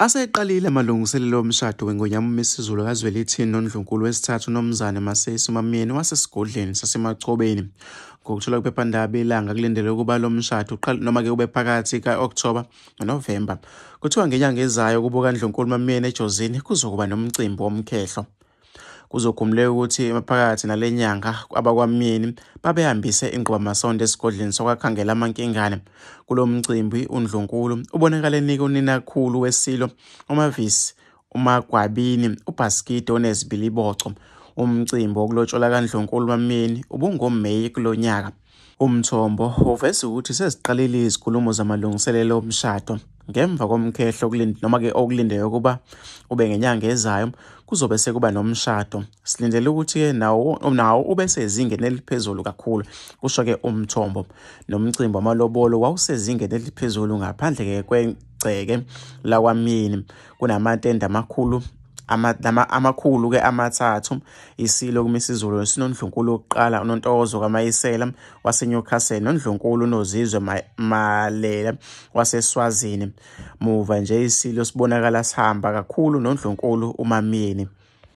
Aseqalile amalungiselelo omshado weNgonyama uMisuzulu kaZwelithini noNdlunkulu wesithathu uMnumzane Masesi uMamyeni wasesigodleni saseMachobeni. Ngokuthola kwephephandaba Ilanga kulindelwe ukuba lo mshado noma-ke ube phakathi ka-October noNovember. Kuthiwa ngenyanga ezayo kubuka uNdlunkulu uMamyeni eJozini kuzokuba nomcimbi womkhehlo. Kuzokhumuleka ukuthi phakathi nale nyanga abakwaMyeni babehambise ingqwabamasondo esigodleni sokwakhangela amankingane. Kulo mcimbi uNdlunkulu ubonakala enika uninakhulu weSilo uMavisi uMagwabini uBhaskidi onezibiliboco. Umcimbi wokulotshola kaNdlunkulu uMamyeni ubungoMeyi kulonyaka. Umthombo uveza ukuthi seziqalile izikhulumo zamalungiselelo omshado. Ngemva komkhehlo noma-ke okulindelwe ukuba ube ngenyanga ezayo kuzobe sekuba nomshado. Silindele ukuthi-ke nawo ube sezingeni eliphezulu kakhulu. Kusho-ke umthombo nomcimbi wamalobolo wawusezingeni eliphezulu ngaphandle-ke kwegceke lakwaMyeni. Kunamatende amakhulu-ke amathathu. ISilo kuMisuzulu sinoNdlunkulu wokuqala uNontokozo kaMayisela waseNewcastle noNdlunkulu uNozizwe Malela waseSwazini. Muva nje iSilo sibonakala sihamba kakhulu noNdlunkulu uMamyeni.